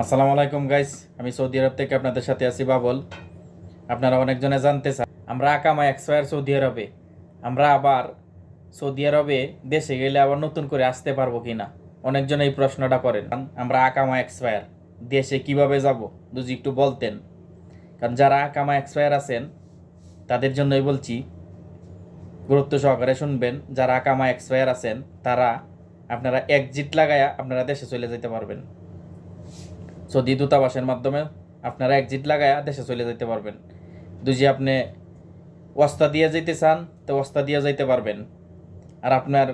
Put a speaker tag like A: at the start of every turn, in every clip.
A: আসসালামু আলাইকুম গাইস, আমি সৌদি আরব থেকে আপনাদের সাথে আছি বাবল। আপনারা অনেকজনে জানতে চান আমরা আকামা এক্সপায়ার সৌদি আরবে, আমরা আবার সৌদি আরবে দেশে গেলে আবার নতুন করে আসতে পারবো কিনা, অনেকজন এই প্রশ্নটা করেন। আমরা আকামা এক্সপায়ার দেশে কিভাবে যাব যদি একটু বলতেন, কারণ যারা আকামা এক্সপায়ার আছেন তাদের জন্যই বলছি, গুরুত্ব সহকারে শুনবেন। যারা আকামা এক্সপায়ার আছেন তারা আপনারা এক্সিট লাগায়া আপনারা দেশে চলে যেতে পারবেন। সৌদি দূতাবাসের মাধ্যমে আপনারা এক্সিট লাগায়া দেশে চলে যেতে পারবেন। যদি আপনি ওয়াস্তা দিয়ে যেতে চান তো ওয়াস্তা দিয়ে যাইতে পারবেন। আর আপনার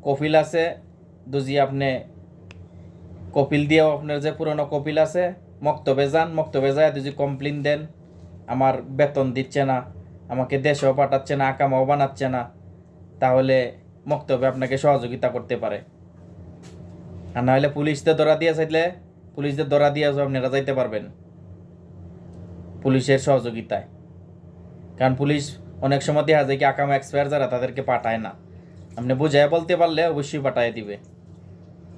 A: কপিল আছে, যদি আপনি কপিল দিয়েও আপনার যে পুরনো কপিল আছে মক্তবে যান, মক্তবে যায় যদি কমপ্লেন দেন আমার বেতন দিচ্ছে না, আমাকে দেশেও পাঠাচ্ছে না, আকামাও বানাচ্ছে না, তাহলে মক্তবে আপনাকে সহযোগিতা করতে পারে। আর নাহলে পুলিশদের ধরা দিয়ে চাইলে পুলিশদের ধরা দিয়ে আপনারা যাইতে পারবেন পুলিশের সহযোগিতায়। কারণ পুলিশ অনেক সময় দেখা যায় কি আকামা এক্সপায়ার যারা তাদেরকে পাঠায় না, আপনি বুঝাই বলতে পারলে অবশ্যই পাঠায় দিবে।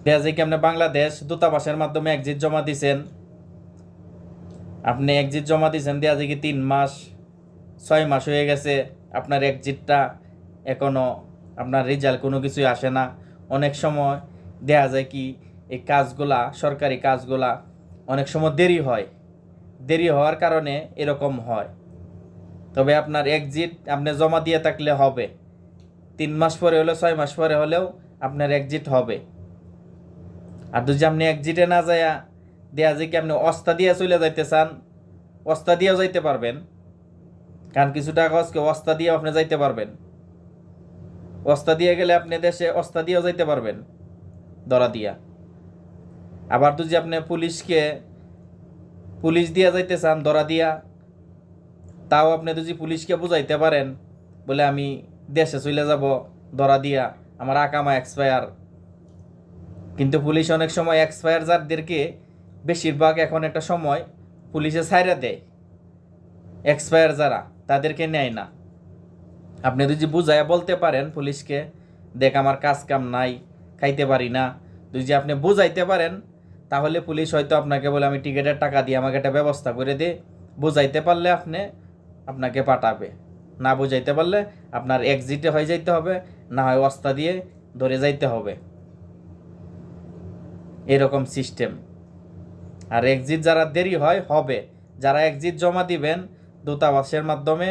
A: দেখা যায় কি আপনি বাংলাদেশ দূতাবাসের মাধ্যমে এক্সিট জমা দিয়েছেন, আপনি এক্সিট জমা দিয়েছেন, দেখা যায় কি 3 মাস 6 মাস হয়ে গেছে, আপনার এক্সিটটা এখনও আপনার রেজাল্ট কোনো কিছুই আসে না। অনেক সময় দেখা যায় কি এই কাজগুলা, সরকারি কাজগুলা অনেক সময় দেরি হয়, দেরি হওয়ার কারণে এরকম হয়। তবে আপনার এক্সিট আপনি জমা দিয়ে থাকলে হবে, 3 মাস পরে হলেও 6 মাস পরে হলেও আপনার এক্সিট হবে। আর যদি আপনি এক্সিটে না যায়া দেয়া যায় কি আপনি অস্তা দিয়ে চলে যাইতে চান, অস্তা দিয়েও যাইতে পারবেন। কারণ কিছু টাকা আজকে অস্তা দিয়ে আপনি যাইতে পারবেন, অস্তা দিয়ে গেলে আপনি দেশে অস্তা দিয়েও যাইতে পারবেন ধরা দিয়া। আবার যদি আপনি পুলিশ দিয়া যাইতে চান ধরা দিয়া, তাও আপনি যদি পুলিশকে বুঝাইতে পারেন বলে আমি দেশে চলে যাব ধরা দিয়া, আমার আকামা এক্সপায়ার। কিন্তু পুলিশ অনেক সময় এক্সপায়ার যাদেরকে বেশিরভাগ এখন একটা সময় পুলিশে ছাইরা দেয়, এক্সপায়ার যারা তাদেরকে নেয় না। আপনি যদি বুঝাইয়া বলতে পারেন পুলিশকে, দেখ আমার কাজ কাম নাই, খাইতে পারি না, যদি আপনি বুঝাইতে পারেন তাহলে পুলিশ হয়তো আপনাকে বলে আমি টিকিটের টাকা দিয়ে আমাকে একটা ব্যবস্থা করে দে। বুঝাইতে পারলে আপনাকে পাঠাবে, না বুঝাইতে পারলে আপনার এক্সিটে হয়ে যাইতে হবে, না হয় ওয়াস্তা দিয়ে ধরে যাইতে হবে, এরকম সিস্টেম। আর এক্সিট যারা দেরি হবে, যারা এক্সিট জমা দিবেন দূতাবাসের মাধ্যমে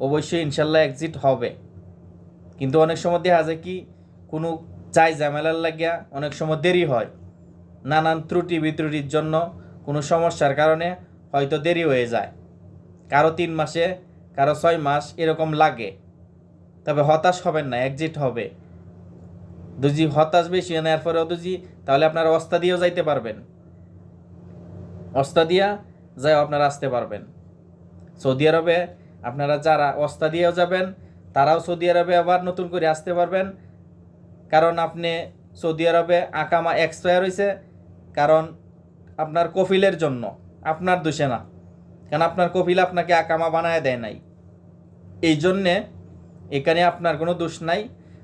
A: অবশ্যই ইনশাল্লাহ এক্সিট হবে। কিন্তু অনেক সময় দেখা যায় কি কোনো ঝামেলার লাগিয়া অনেক সময় দেরি হয়, নানান ত্রুটি বিত্রুটির জন্য, কোনো সমস্যার কারণে হয়তো দেরি হয়ে যায়, কারো 3 মাসে কারো 6 মাস এরকম লাগে। তবে হতাশ হবেন না, এক্সিট হবে। যদি হতাশ বেশি নেওয়ার পরেও তাহলে আপনারা অস্তা দিয়েও যাইতে পারবেন, অস্তা দিয়া যাও আপনারা আসতে পারবেন সৌদি আরবে। আপনারা যারা অস্তা দিয়েও যাবেন তারাও সৌদি আরবে আবার নতুন করে আসতে পারবেন। কারণ আপনি সৌদি আরবে আকামা এক্সপায়ার হয়েছে কারণ আপনার কফিলের জন্য, আপনার দোষে না, কারণ আপনার কফিল আপনাকে আকামা বানায় দেয় নাই, এই জন্যে এখানে আপনার কোনো দোষ নাই।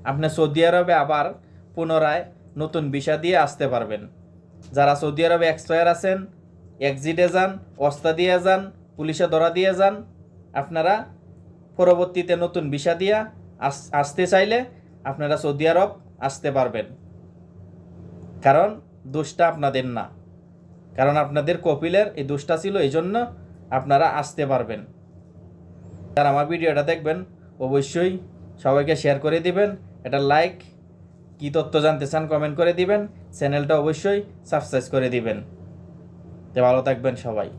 A: আপনি সৌদি আরবে আবার পুনরায় নতুন ভিসা দিয়ে আসতে পারবেন। যারা সৌদি আরবে এক্সপায়ার আছেন এক্সিটে যান, অস্তা দিয়ে যান, পুলিশে ধরা দিয়ে যান, আপনারা পরবর্তীতে নতুন ভিসা দিয়া আসতে চাইলে আপনারা সৌদি আরব আসতে পারবেন। কারণ দোষটা আপনাদের না, কারণ আপনাদের কপিলের এই দোষটা ছিল, এই জন্য আপনারা আসতে পারবেন। যারা আমার ভিডিওটা দেখবেন অবশ্যই সবাইকে শেয়ার করে দিবেন, এটা লাইক, কী তথ্য জানতে চান কমেন্ট করে দিবেন, চ্যানেলটা অবশ্যই সাবস্ক্রাইব করে দিবেন। তো ভালো থাকবেন সবাই।